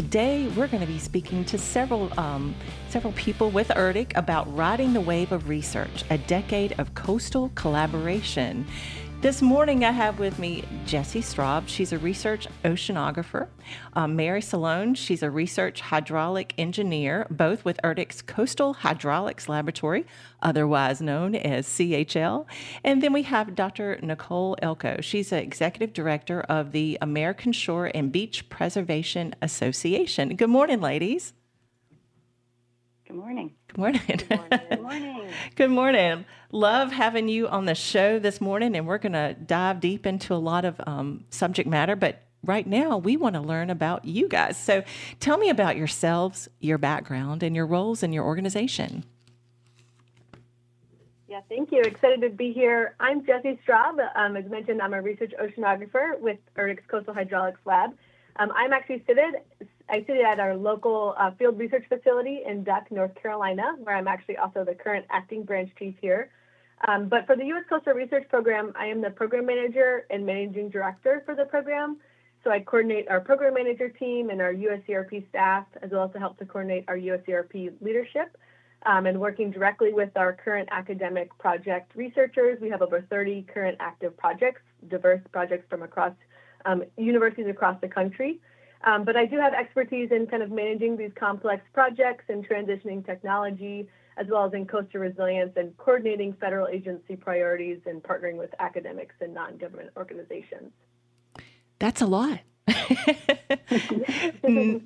today we're going to be speaking to several people with ERDC about riding the wave of research, a decade of coastal collaboration. This morning I have with me Jessie Straub. She's a research oceanographer. Mary Cialone, she's a research hydraulic engineer, both with ERDC's Coastal Hydraulics Laboratory, otherwise known as CHL. And then we have Dr. Nicole Elko. She's the executive director of the American Shore and Beach Preservation Association. Good morning, ladies. Good morning. Good morning. Good morning. Good morning. Good morning. Love having you on the show this morning, and we're going to dive deep into a lot of subject matter. But right now, we want to learn about you guys. So tell me about yourselves, your background, and your roles in your organization. Yeah, thank you. Excited to be here. I'm Jessie Straub. As mentioned, I'm a research oceanographer with ERDC's Coastal Hydraulics Lab. I'm actually I sit at our local field research facility in Duck, North Carolina, where I'm actually also the current acting branch chief here. But for the U.S. Coastal Research Program, I am the program manager and managing director for the program. So I coordinate our program manager team and our USCRP staff, as well as to help to coordinate our USCRP leadership. And working directly with our current academic project researchers. We have over 30 current active projects, diverse projects from across universities across the country. But I do have expertise in kind of managing these complex projects and transitioning technology, as well as in coastal resilience and coordinating federal agency priorities and partnering with academics and non-government organizations. That's a lot.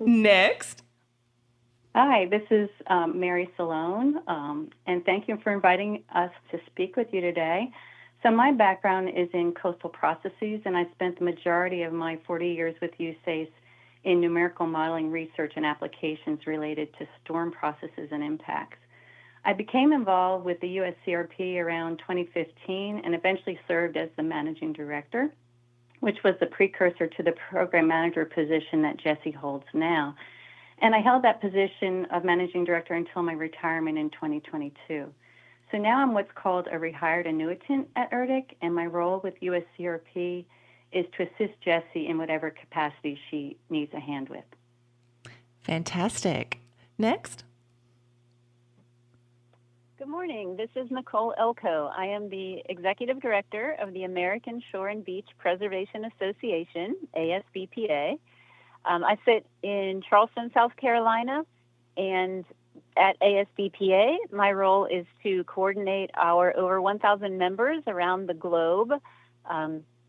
Next. Hi, this is Mary Cialone, and thank you for inviting us to speak with you today. So my background is in coastal processes, and I spent the majority of my 40 years with USACE in numerical modeling research and applications related to storm processes and impacts. I became involved with the USCRP around 2015 and eventually served as the managing director, which was the precursor to the program manager position that Jessie holds now. And I held that position of managing director until my retirement in 2022. So now I'm what's called a rehired annuitant at ERDC, and my role with USCRP is to assist Jessie in whatever capacity she needs a hand with. Fantastic. Next. Good morning. This is Nicole Elko. I am the executive director of the American Shore and Beach Preservation Association, ASBPA. I sit in Charleston, South Carolina, and at ASBPA, my role is to coordinate our over 1,000 members around the globe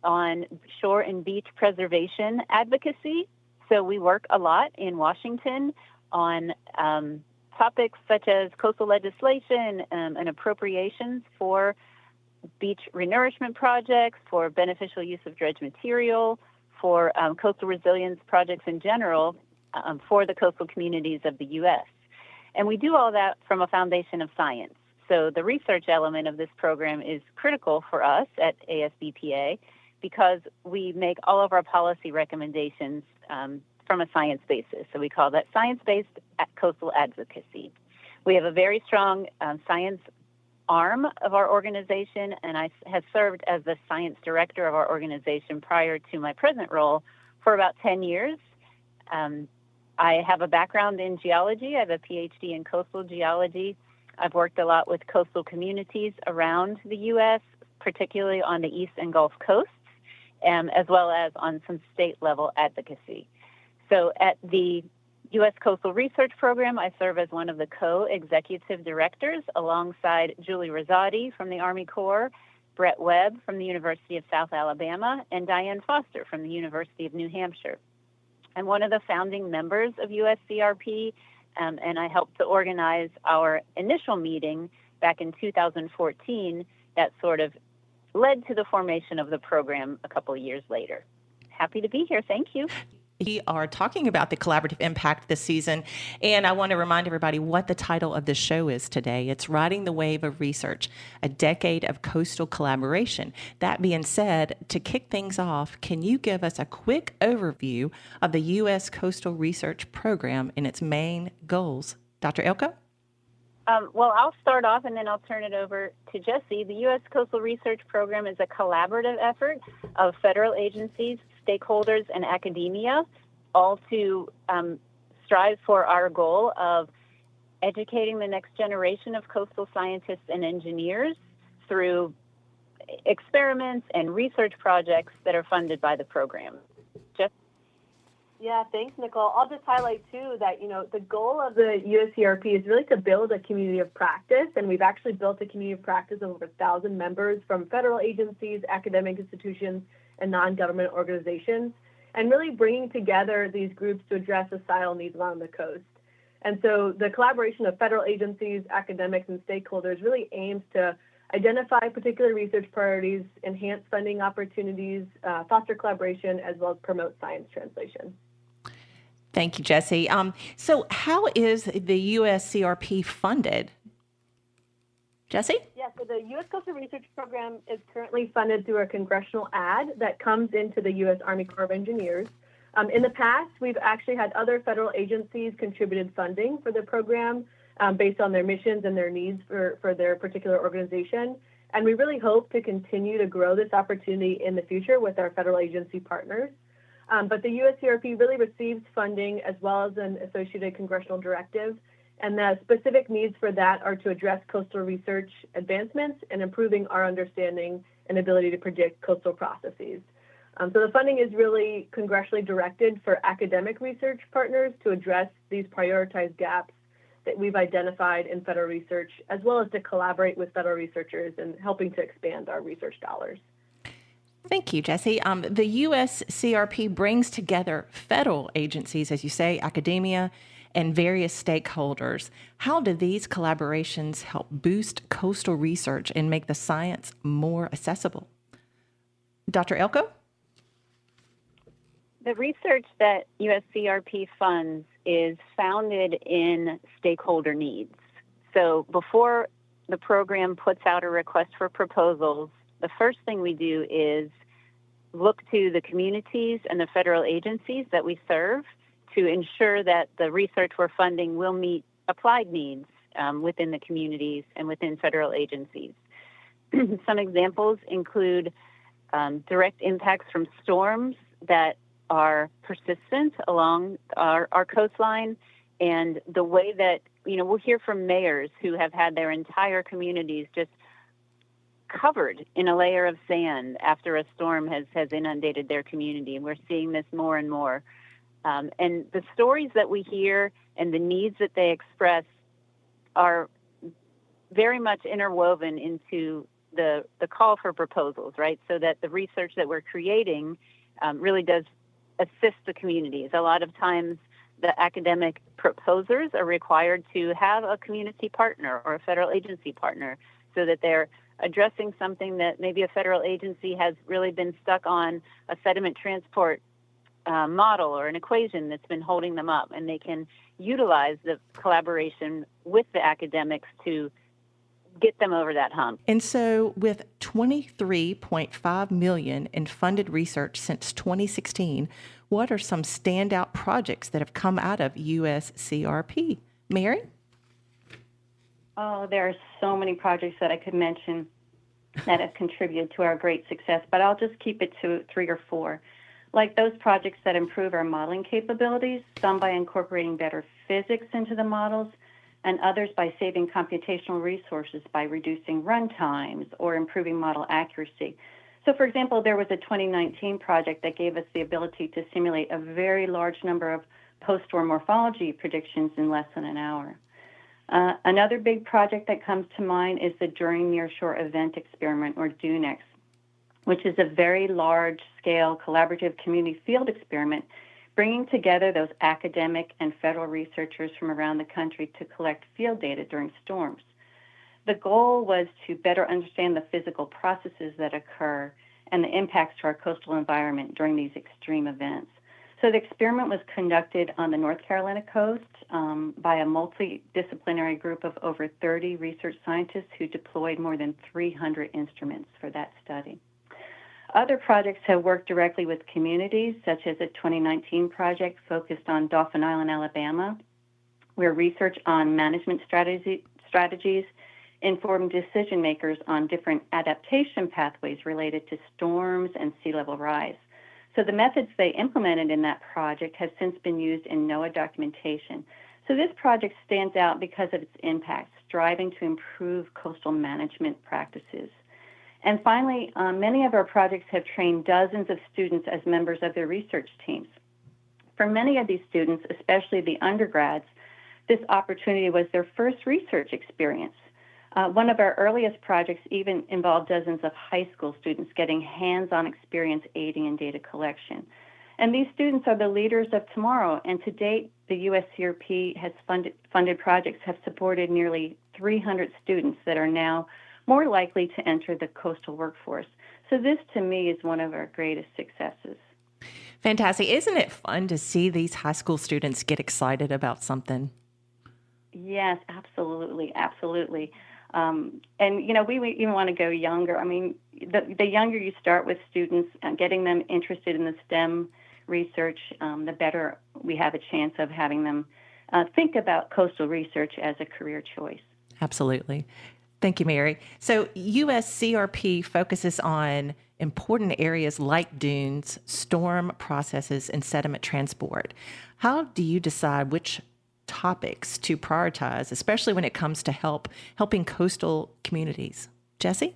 on shore and beach preservation advocacy. So we work a lot in Washington on topics such as coastal legislation and appropriations for beach renourishment projects, for beneficial use of dredge material, for coastal resilience projects in general for the coastal communities of the U.S. And we do all that from a foundation of science. So the research element of this program is critical for us at ASBPA because we make all of our policy recommendations from a science basis. So we call that science-based coastal advocacy. We have a very strong science arm of our organization, and I have served as the science director of our organization prior to my present role for about 10 years. I have a background in geology. I have a PhD in coastal geology. I've worked a lot with coastal communities around the U.S., particularly on the East and Gulf coasts, as well as on some state-level advocacy. So at the U.S. Coastal Research Program, I serve as one of the co-executive directors alongside Julie Rosati from the Army Corps, Brett Webb from the University of South Alabama, and Diane Foster from the University of New Hampshire. I'm one of the founding members of USCRP, and I helped to organize our initial meeting back in 2014 that sort of led to the formation of the program a couple of years later. Happy to be here. Thank you. We are talking about the collaborative impact this season, and I want to remind everybody what the title of this show is today. It's Riding the Wave of Research, a decade of coastal collaboration. That being said, to kick things off, can you give us a quick overview of the U.S. Coastal Research Program and its main goals? Dr. Elko? Well, I'll start off and then I'll turn it over to Jessie. The U.S. Coastal Research Program is a collaborative effort of federal agencies, stakeholders, and academia, all to strive for our goal of educating the next generation of coastal scientists and engineers through experiments and research projects that are funded by the program. Jeff? Yeah, thanks, Nicole. I'll just highlight, too, that, the goal of the USCRP is really to build a community of practice, and we've actually built a community of practice of over 1,000 members from federal agencies, academic institutions, and non-government organizations, and really bringing together these groups to address societal needs along the coast. And so the collaboration of federal agencies, academics, and stakeholders really aims to identify particular research priorities, enhance funding opportunities, foster collaboration, as well as promote science translation. Thank you, Jessie. So how is the USCRP funded? Jessie? Yeah, so the U.S. Coastal Research Program is currently funded through a congressional ad that comes into the U.S. Army Corps of Engineers. In the past, we've actually had other federal agencies contributed funding for the program based on their missions and their needs for their particular organization. And we really hope to continue to grow this opportunity in the future with our federal agency partners. But the USCRP really receives funding as well as an associated congressional directive. And the specific needs for that are to address coastal research advancements and improving our understanding and ability to predict coastal processes. So the funding is really congressionally directed for academic research partners to address these prioritized gaps that we've identified in federal research, as well as to collaborate with federal researchers and helping to expand our research dollars. Thank you, Jessie. The USCRP brings together federal agencies, as you say, academia, and various stakeholders. How do these collaborations help boost coastal research and make the science more accessible? Dr. Elko? The research that USCRP funds is founded in stakeholder needs. So before the program puts out a request for proposals, the first thing we do is look to the communities and the federal agencies that we serve to ensure that the research we're funding will meet applied needs within the communities and within federal agencies. Some examples include direct impacts from storms that are persistent along our coastline, and the way that, we'll hear from mayors who have had their entire communities just covered in a layer of sand after a storm has inundated their community. And we're seeing this more and more. And the stories that we hear and the needs that they express are very much interwoven into the call for proposals, right? So that the research that we're creating really does assist the communities. A lot of times the academic proposers are required to have a community partner or a federal agency partner so that they're addressing something that maybe a federal agency has really been stuck on a sediment transport model or an equation that's been holding them up, and they can utilize the collaboration with the academics to get them over that hump. And so with $23.5 million in funded research since 2016, what are some standout projects that have come out of USCRP? Mary? Oh, there are so many projects that I could mention that have contributed to our great success, but I'll just keep it to 3 or 4. Like those projects that improve our modeling capabilities, some by incorporating better physics into the models, and others by saving computational resources by reducing run times or improving model accuracy. So, for example, there was a 2019 project that gave us the ability to simulate a very large number of post-storm morphology predictions in less than an hour. Another big project that comes to mind is the During Nearshore Event Experiment, or DUNEX, which is a very large-scale collaborative community field experiment bringing together those academic and federal researchers from around the country to collect field data during storms. The goal was to better understand the physical processes that occur and the impacts to our coastal environment during these extreme events. So the experiment was conducted on the North Carolina coast by a multidisciplinary group of over 30 research scientists who deployed more than 300 instruments for that study. Other projects have worked directly with communities, such as a 2019 project focused on Dauphin Island, Alabama, where research on management strategies informed decision makers on different adaptation pathways related to storms and sea level rise. So the methods they implemented in that project have since been used in NOAA documentation. So this project stands out because of its impact, striving to improve coastal management practices. And finally, many of our projects have trained dozens of students as members of their research teams. For many of these students, especially the undergrads, this opportunity was their first research experience. One of our earliest projects even involved dozens of high school students getting hands-on experience aiding in data collection. And these students are the leaders of tomorrow, and to date, the USCRP has funded projects have supported nearly 300 students that are now more likely to enter the coastal workforce. So this, to me, is one of our greatest successes. Fantastic. Isn't it fun to see these high school students get excited about something? Yes, absolutely, absolutely. And, you know, we even want to go younger. I mean, the younger you start with students, getting them interested in the STEM research, the better we have a chance of having them think about coastal research as a career choice. Absolutely. Thank you, Mary. So USCRP focuses on important areas like dunes, storm processes, and sediment transport. How do you decide which topics to prioritize, especially when it comes to helping coastal communities? Jessie?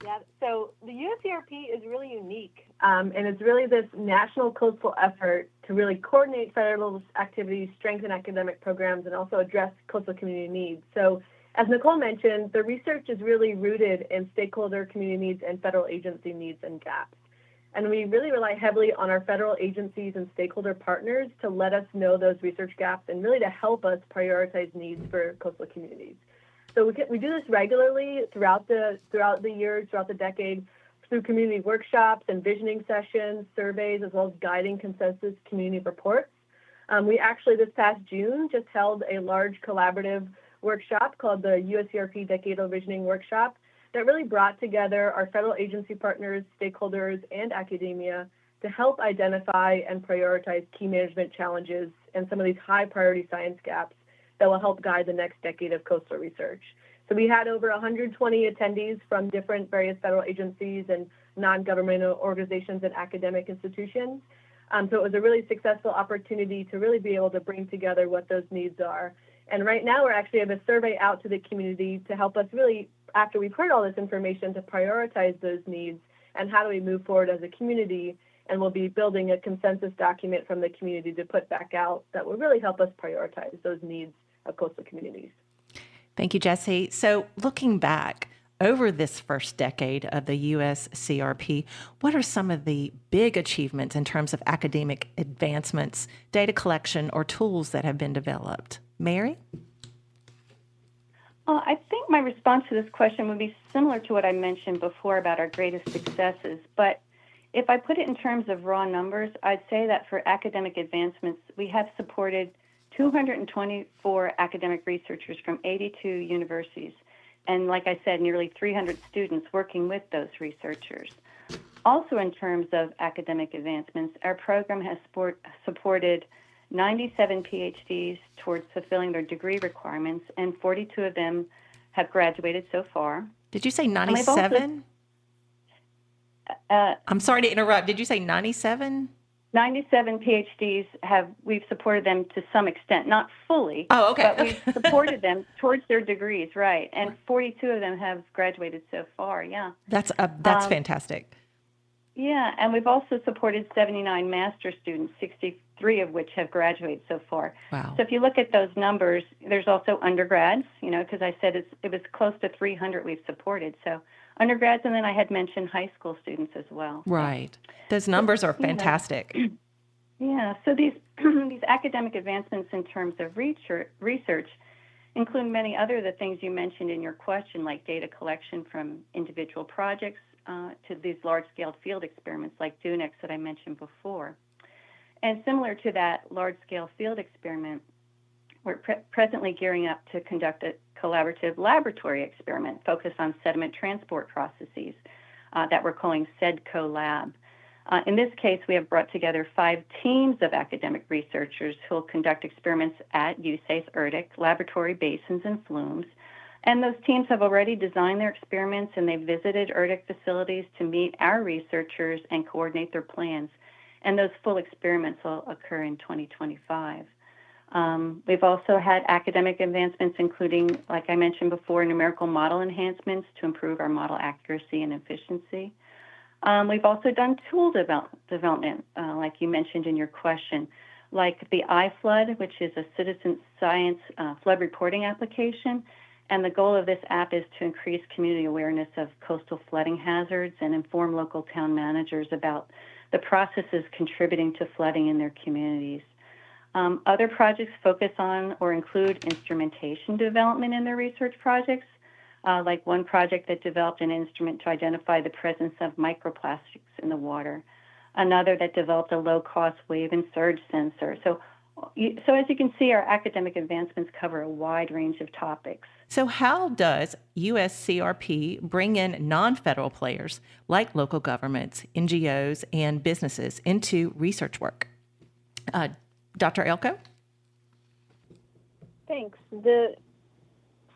Yeah, so the USCRP is really unique, and it's really this national coastal effort to really coordinate federal activities, strengthen academic programs, and also address coastal community needs. So as Nicole mentioned, the research is really rooted in stakeholder community needs and federal agency needs and gaps. And we really rely heavily on our federal agencies and stakeholder partners to let us know those research gaps and really to help us prioritize needs for coastal communities. So we do this regularly throughout the years, throughout the decade, through community workshops and visioning sessions, surveys, as well as guiding consensus community reports. We actually, this past June, just held a large collaborative workshop called the USCRP Decadal Visioning Workshop that really brought together our federal agency partners, stakeholders, and academia to help identify and prioritize key management challenges and some of these high priority science gaps that will help guide the next decade of coastal research. So we had over 120 attendees from different various federal agencies and non-governmental organizations and academic institutions. So it was a really successful opportunity to really be able to bring together what those needs are. And right now we're actually have a survey out to the community to help us really, after we've heard all this information, to prioritize those needs and how do we move forward as a community. And we'll be building a consensus document from the community to put back out that will really help us prioritize those needs of coastal communities. Thank you, Jessie. So looking back over this first decade of the USCRP, what are some of the big achievements in terms of academic advancements, data collection, or tools that have been developed? Mary? I think my response to this question would be similar to what I mentioned before about our greatest successes. But if I put it in terms of raw numbers, I'd say that for academic advancements, we have supported 224 academic researchers from 82 universities. And like I said, nearly 300 students working with those researchers. Also, in terms of academic advancements, our program has supported 97 PhDs towards fulfilling their degree requirements, and 42 of them have graduated so far. Did you say 97? I'm sorry to interrupt. Did you say 97? 97 PhDs we've supported them to some extent, not fully. Oh, okay. But we've supported them towards their degrees, right. And 42 of them have graduated so far, yeah. That's fantastic. Yeah, and we've also supported 79 master's students, 63 of which have graduated so far. Wow. So if you look at those numbers, there's also undergrads, because I said it was close to 300 we've supported. So undergrads, and then I had mentioned high school students as well. Right. Those numbers are fantastic. Yeah, so these these academic advancements in terms of research include many other the things you mentioned in your question, like data collection from individual projects to these large-scale field experiments like DUNEX that I mentioned before. And similar to that large-scale field experiment, we're presently gearing up to conduct a collaborative laboratory experiment focused on sediment transport processes that we're calling SEDCO Lab. In this case, we have brought together 5 teams of academic researchers who will conduct experiments at USA's ERDC, laboratory basins and flumes, And those teams have already designed their experiments, and they've visited ERDC facilities to meet our researchers and coordinate their plans. And those full experiments will occur in 2025. We've also had academic advancements, including, like I mentioned before, numerical model enhancements to improve our model accuracy and efficiency. We've also done tool development, like you mentioned in your question, like the iFlood, which is a citizen science flood reporting application. And the goal of this app is to increase community awareness of coastal flooding hazards and inform local town managers about the processes contributing to flooding in their communities. Other projects focus on or include instrumentation development in their research projects, like one project that developed an instrument to identify the presence of microplastics in the water, another that developed a low-cost wave and surge sensor. So as you can see, our academic advancements cover a wide range of topics. So how does USCRP bring in non-federal players like local governments, NGOs, and businesses into research work? Dr. Elko? Thanks. The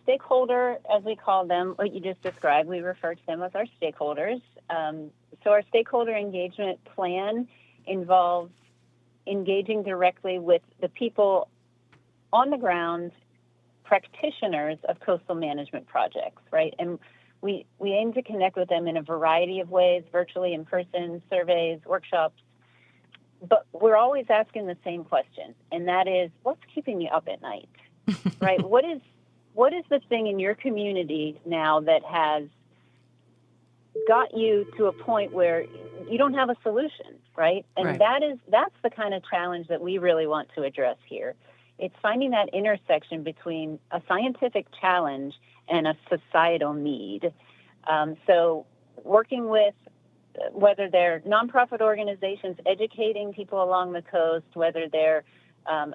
stakeholder, as we call them, what you just described, we refer to them as our stakeholders. So our stakeholder engagement plan involves engaging directly with the people on the ground, practitioners of coastal management projects, right? And we aim to connect with them in a variety of ways, virtually, in person, surveys, workshops. But we're always asking the same question, and that is, what's keeping you up at night, right? What is the thing in your community now that has got you to a point where you don't have a solution, right? And right. that's the kind of challenge that we really want to address here. It's finding that intersection between a scientific challenge and a societal need. So working with whether they're nonprofit organizations educating people along the coast, whether they're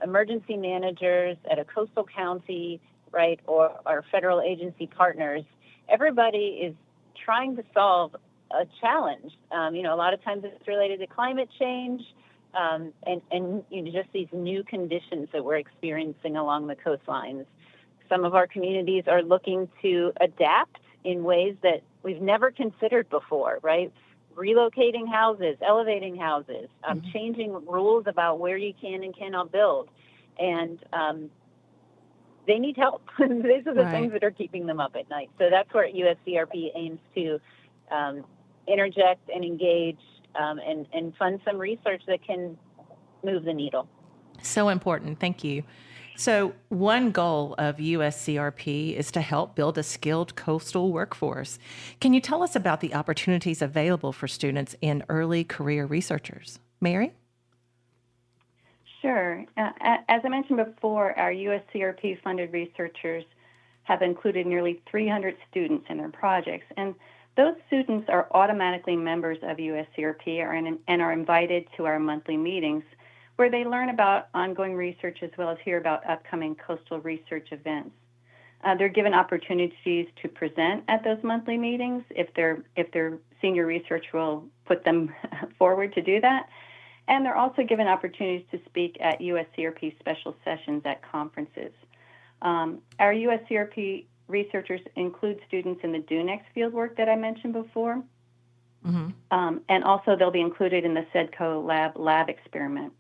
emergency managers at a coastal county, right, or our federal agency partners, everybody is trying to solve a challenge. A lot of times it's related to climate change and just these new conditions that we're experiencing along the coastlines. Some of our communities are looking to adapt in ways that we've never considered before, right? Relocating houses, elevating houses, changing rules about where you can and cannot build. And they need help. These are the things that are keeping them up at night. So that's where USCRP aims to interject and engage and fund some research that can move the needle. So important. Thank you. So one goal of USCRP is to help build a skilled coastal workforce. Can you tell us about the opportunities available for students and early career researchers? Mary? Sure. As I mentioned before, our USCRP-funded researchers have included nearly 300 students in their projects, and those students are automatically members of USCRP and are invited to our monthly meetings, where they learn about ongoing research as well as hear about upcoming coastal research events. They're given opportunities to present at those monthly meetings if their senior research will put them forward to do that. And they're also given opportunities to speak at USCRP special sessions at conferences. Our USCRP researchers include students in the DUNEX fieldwork that I mentioned before. And also they'll be included in the SEDCO lab experiment.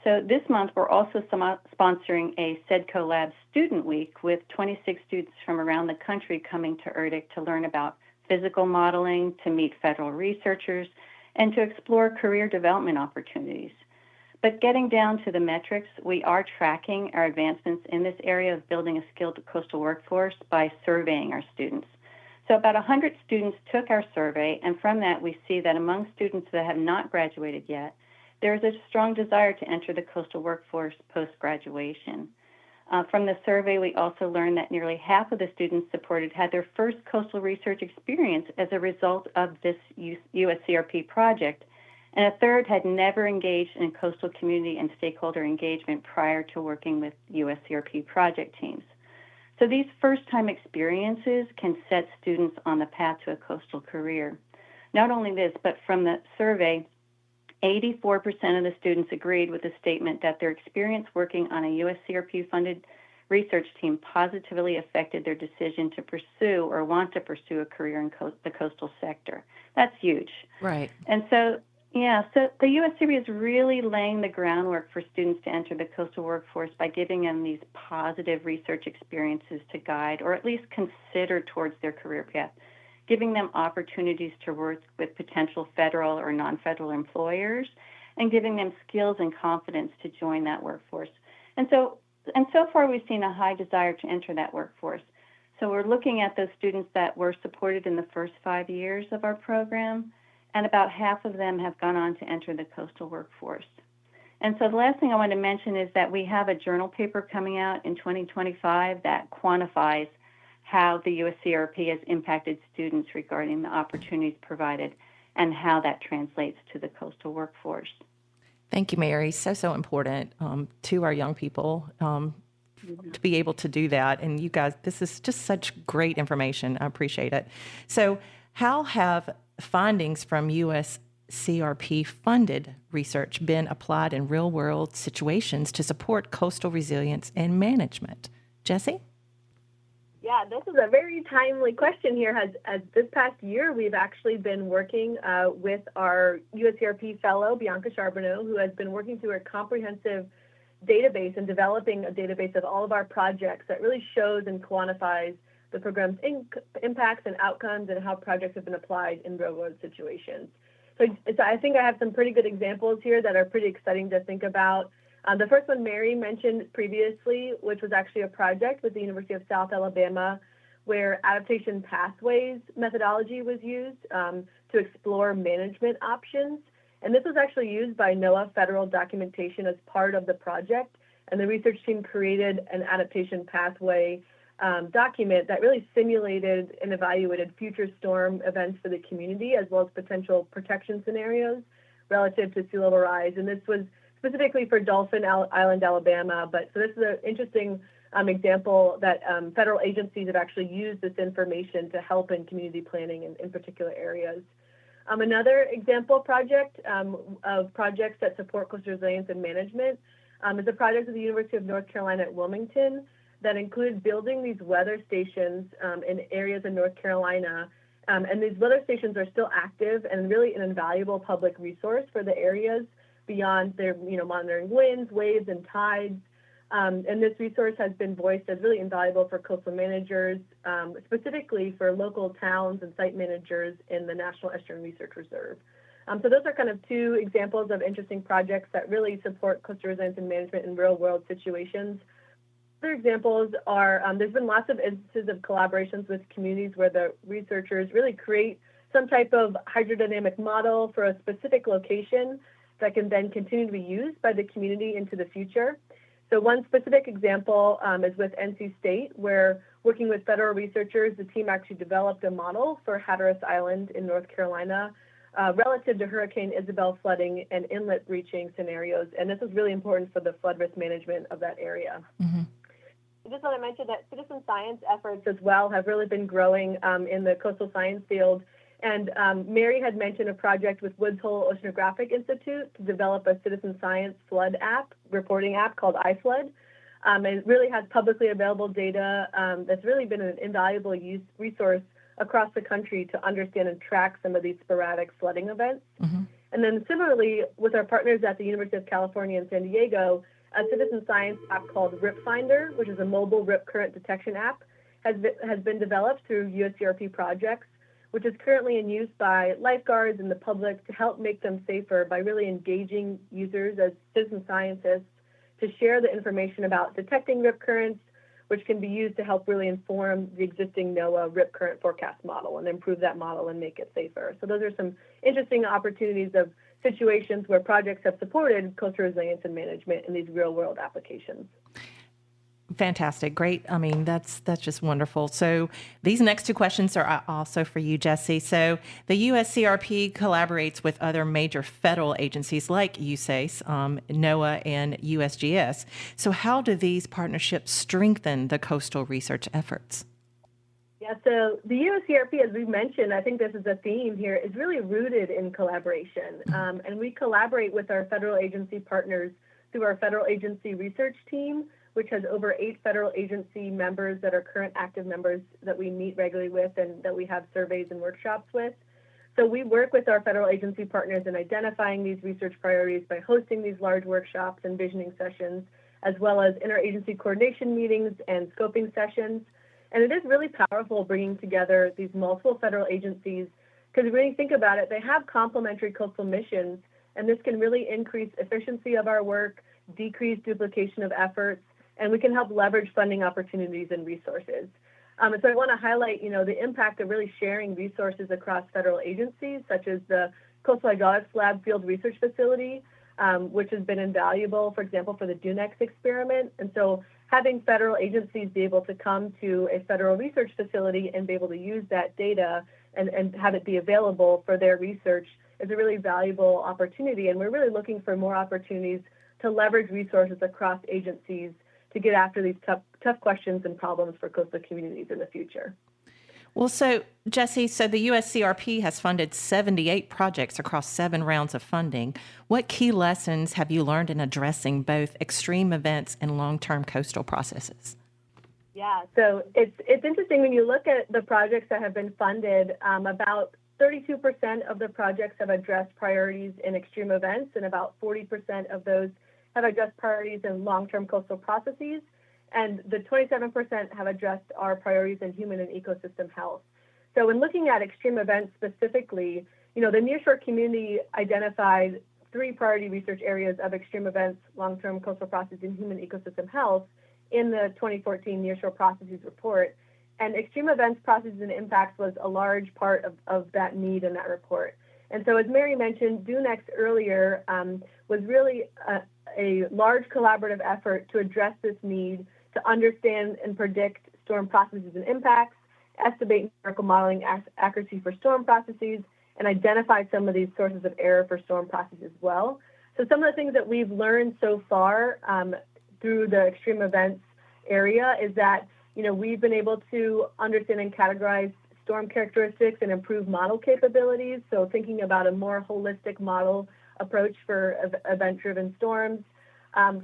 So this month, we're also sponsoring a SEDCO Lab Student Week with 26 students from around the country coming to ERDC to learn about physical modeling, to meet federal researchers, and to explore career development opportunities. But getting down to the metrics, we are tracking our advancements in this area of building a skilled coastal workforce by surveying our students. So about 100 students took our survey, and from that, we see that among students that have not graduated yet, there is a strong desire to enter the coastal workforce post-graduation. From the survey, we also learned that nearly half of the students supported had their first coastal research experience as a result of this USCRP project, and a third had never engaged in coastal community and stakeholder engagement prior to working with USCRP project teams. So these first-time experiences can set students on the path to a coastal career. Not only this, but from the survey, 84% of the students agreed with the statement that their experience working on a USCRP-funded research team positively affected their decision to pursue or want to pursue a career in the coastal sector. That's huge. Right. And so, so the USCRP is really laying the groundwork for students to enter the coastal workforce by giving them these positive research experiences to guide or at least consider towards their career path, giving them opportunities to work with potential federal or non-federal employers, and giving them skills and confidence to join that workforce. And so far we've seen a high desire to enter that workforce. So we're looking at those students that were supported in the first 5 years of our program, and about half of them have gone on to enter the coastal workforce. And so the last thing I want to mention is that we have a journal paper coming out in 2025 that quantifies how the USCRP has impacted students regarding the opportunities provided and how that translates to the coastal workforce. Thank you, Mary. So important to our young people to be able to do that. And you guys, this is just such great information. I appreciate it. So how have findings from USCRP funded research been applied in real world situations to support coastal resilience and management? Jessie? Yeah, this is a very timely question here. As this past year, we've actually been working with our USCRP fellow, Bianca Charbonneau, who has been working through a comprehensive database and developing a database of all of our projects that really shows and quantifies the program's impacts and outcomes and how projects have been applied in real-world situations. So I think I have some pretty good examples here that are pretty exciting to think about. The first one Mary mentioned previously, which was actually a project with the University of South Alabama, where adaptation pathways methodology was used to explore management options. And this was actually used by NOAA federal documentation as part of the project. And the research team created an adaptation pathway document that really simulated and evaluated future storm events for the community, as well as potential protection scenarios relative to sea level rise. And this was specifically for Dolphin Island, Alabama. But so this is an interesting example that federal agencies have actually used this information to help in community planning in particular areas. Another example project of projects that support coastal resilience and management is a project at the University of North Carolina at Wilmington that included building these weather stations in areas in North Carolina. And these weather stations are still active and really an invaluable public resource for the areas beyond their, monitoring winds, waves, and tides. And this resource has been voiced as really invaluable for coastal managers, specifically for local towns and site managers in the National Estuarine Research Reserve. So those are kind of two examples of interesting projects that really support coastal resilience and management in real-world situations. Other examples are there's been lots of instances of collaborations with communities where the researchers really create some type of hydrodynamic model for a specific location that can then continue to be used by the community into the future. So one specific example is with NC State, where working with federal researchers, the team actually developed a model for Hatteras Island in North Carolina relative to Hurricane Isabel flooding and inlet breaching scenarios. And this is really important for the flood risk management of that area. Mm-hmm. I just want to mention that citizen science efforts as well have really been growing in the coastal science field. And Mary had mentioned a project with Woods Hole Oceanographic Institute to develop a citizen science flood app, reporting app called iFlood. And it really has publicly available data that's really been an invaluable resource across the country to understand and track some of these sporadic flooding events. Mm-hmm. And then similarly, with our partners at the University of California in San Diego, a citizen science app called Rip Finder, which is a mobile rip current detection app, has been developed through USCRP projects, which is currently in use by lifeguards and the public to help make them safer by really engaging users as citizen scientists to share the information about detecting rip currents, which can be used to help really inform the existing NOAA rip current forecast model and improve that model and make it safer. So those are some interesting opportunities of situations where projects have supported coastal resilience and management in these real-world applications. Fantastic. Great. I mean, that's just wonderful. So these next two questions are also for you, Jessie. So the USCRP collaborates with other major federal agencies like USACE, NOAA, and USGS. So how do these partnerships strengthen the coastal research efforts? Yeah, so the USCRP, as we mentioned, I think this is a theme here, is really rooted in collaboration. And we collaborate with our federal agency partners through our federal agency research team, which has over 8 federal agency members that are current active members that we meet regularly with and that we have surveys and workshops with. So we work with our federal agency partners in identifying these research priorities by hosting these large workshops and visioning sessions, as well as interagency coordination meetings and scoping sessions. And it is really powerful bringing together these multiple federal agencies, because when you think about it, they have complementary coastal missions, and this can really increase efficiency of our work, decrease duplication of efforts, and we can help leverage funding opportunities and resources. And so I want to highlight, the impact of really sharing resources across federal agencies, such as the Coastal Hydraulics Lab Field Research Facility, which has been invaluable, for example, for the DUNEX experiment. And so having federal agencies be able to come to a federal research facility and be able to use that data and have it be available for their research is a really valuable opportunity. And we're really looking for more opportunities to leverage resources across agencies to get after these tough questions and problems for coastal communities in the future. Well, so Jessie, the USCRP has funded 78 projects across 7 rounds of funding. What key lessons have you learned in addressing both extreme events and long-term coastal processes? Yeah, so it's interesting when you look at the projects that have been funded, about 32% of the projects have addressed priorities in extreme events, and about 40% of those have addressed priorities in long-term coastal processes, and the 27% have addressed our priorities in human and ecosystem health. So when looking at extreme events specifically, the nearshore community identified 3 priority research areas of extreme events, long-term coastal processes, and human ecosystem health in the 2014 Nearshore Processes Report. And extreme events, processes, and impacts was a large part of that need in that report. And so as Mary mentioned, DUNEX earlier was really a large collaborative effort to address this need to understand and predict storm processes and impacts, estimate numerical modeling accuracy for storm processes, and identify some of these sources of error for storm processes as well. So some of the things that we've learned so far through the extreme events area is that, we've been able to understand and categorize storm characteristics and improve model capabilities. So thinking about a more holistic model approach for event-driven storms.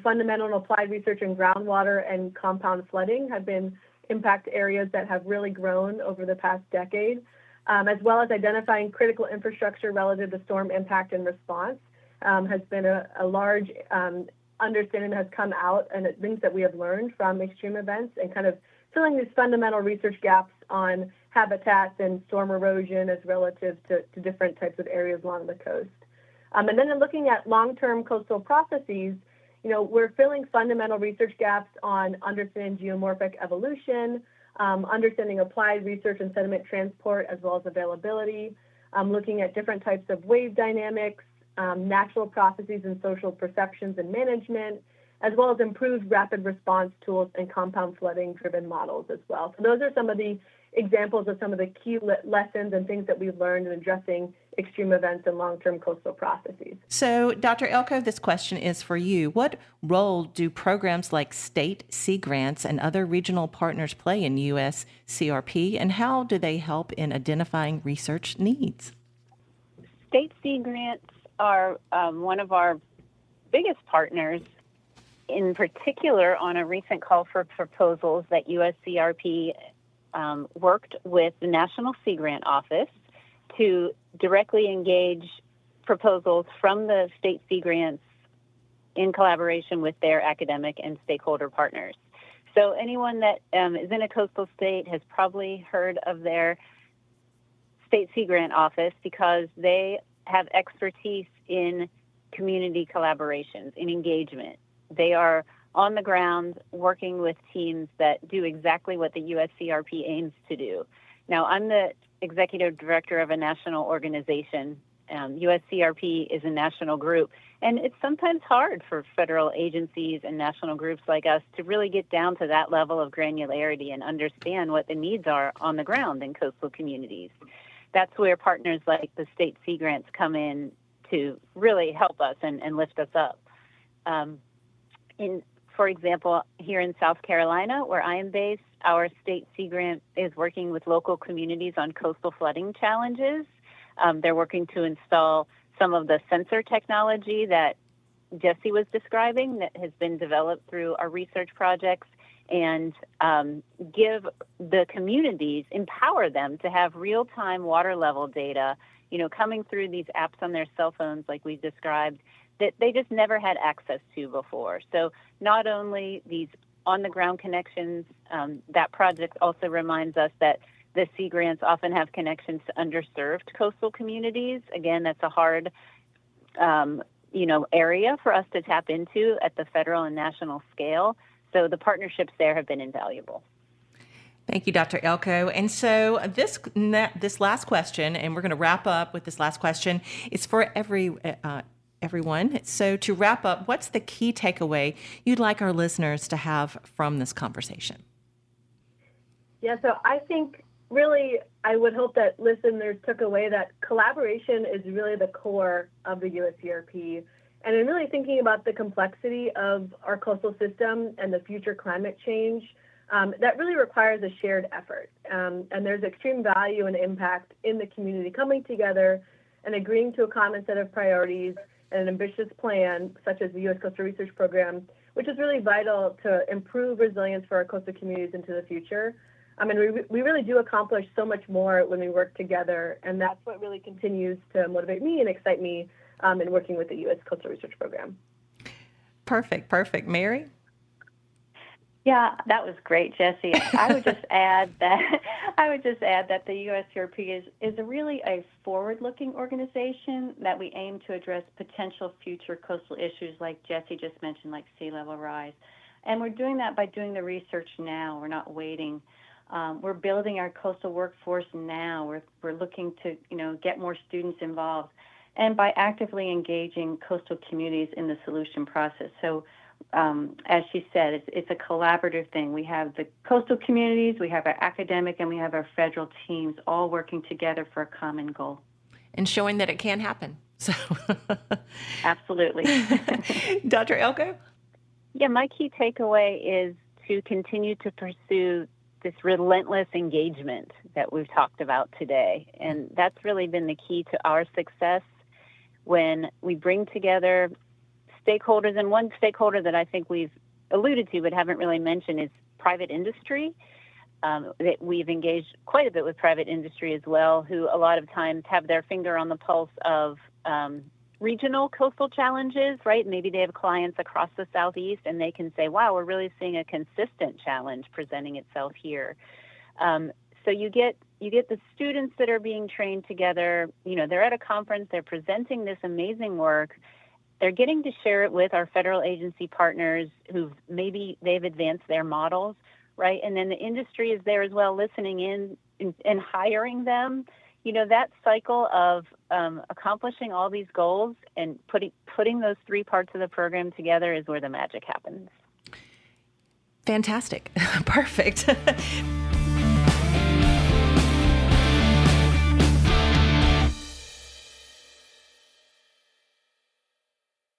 Fundamental and applied research in groundwater and compound flooding have been impact areas that have really grown over the past decade, as well as identifying critical infrastructure relative to storm impact and response has been a large understanding that has come out, and things that we have learned from extreme events, and kind of filling these fundamental research gaps on habitats and storm erosion as relative to different types of areas along the coast. And then in looking at long-term coastal processes, we're filling fundamental research gaps on understanding geomorphic evolution, understanding applied research and sediment transport as well as availability, looking at different types of wave dynamics, natural processes and social perceptions and management, as well as improved rapid response tools and compound flooding driven models as well. So those are some of the examples of some of the key lessons and things that we've learned in addressing extreme events and long-term coastal processes. So, Dr. Elko, this question is for you. What role do programs like state sea grants and other regional partners play in USCRP, and how do they help in identifying research needs? State sea grants are one of our biggest partners, in particular on a recent call for proposals that USCRP worked with the National Sea Grant Office to directly engage proposals from the state sea grants in collaboration with their academic and stakeholder partners. So anyone that is in a coastal state has probably heard of their state sea grant office because they have expertise in community collaborations, in engagement. They are on the ground working with teams that do exactly what the USCRP aims to do. Now, I'm the executive director of a national organization. USCRP is a national group, and it's sometimes hard for federal agencies and national groups like us to really get down to that level of granularity and understand what the needs are on the ground in coastal communities. That's where partners like the state sea grants come in to really help us and lift us up. For example, here in South Carolina, where I am based, our state sea grant is working with local communities on coastal flooding challenges. They're working to install some of the sensor technology that Jessie was describing that has been developed through our research projects, and give the communities, empower them to have real-time water level data, coming through these apps on their cell phones like we described, that they just never had access to before. So not only these on-the-ground connections, that project also reminds us that the Sea Grants often have connections to underserved coastal communities. Again, that's a hard area for us to tap into at the federal and national scale. So the partnerships there have been invaluable. Thank you, Dr. Elko. And so this last question, and we're going to wrap up with this last question, is for everyone. So to wrap up, what's the key takeaway you'd like our listeners to have from this conversation? Yeah, so I think really I would hope that listeners took away that collaboration is really the core of the USCRP. And in really thinking about the complexity of our coastal system and the future climate change, that really requires a shared effort. And there's extreme value and impact in the community coming together and agreeing to a common set of priorities and an ambitious plan, such as the U.S. Coastal Research Program, which is really vital to improve resilience for our coastal communities into the future. I mean, we really do accomplish so much more when we work together, and that's what really continues to motivate me and excite me in working with the U.S. Coastal Research Program. Perfect. Mary? Yeah, that was great, Jessie. I would just add that the USCRP is really a forward-looking organization that we aim to address potential future coastal issues like Jessie just mentioned, like sea level rise. And we're doing that by doing the research now. We're not waiting. We're building our coastal workforce now. We're looking to, get more students involved, and by actively engaging coastal communities in the solution process. So, as she said, it's a collaborative thing. We have the coastal communities, we have our academic, and we have our federal teams all working together for a common goal. And showing that it can happen. So, absolutely. Dr. Elko? Yeah, my key takeaway is to continue to pursue this relentless engagement that we've talked about today. And that's really been the key to our success when we bring together stakeholders. And one stakeholder that I think we've alluded to but haven't really mentioned is private industry. That we've engaged quite a bit with private industry as well, who a lot of times have their finger on the pulse of regional coastal challenges, right? Maybe they have clients across the Southeast and they can say, wow, we're really seeing a consistent challenge presenting itself here. So you get the students that are being trained together, they're at a conference, they're presenting this amazing work. They're getting to share it with our federal agency partners who maybe they've advanced their models, right? And then the industry is there as well, listening in and hiring them. That cycle of accomplishing all these goals and putting those three parts of the program together is where the magic happens. Fantastic. Perfect.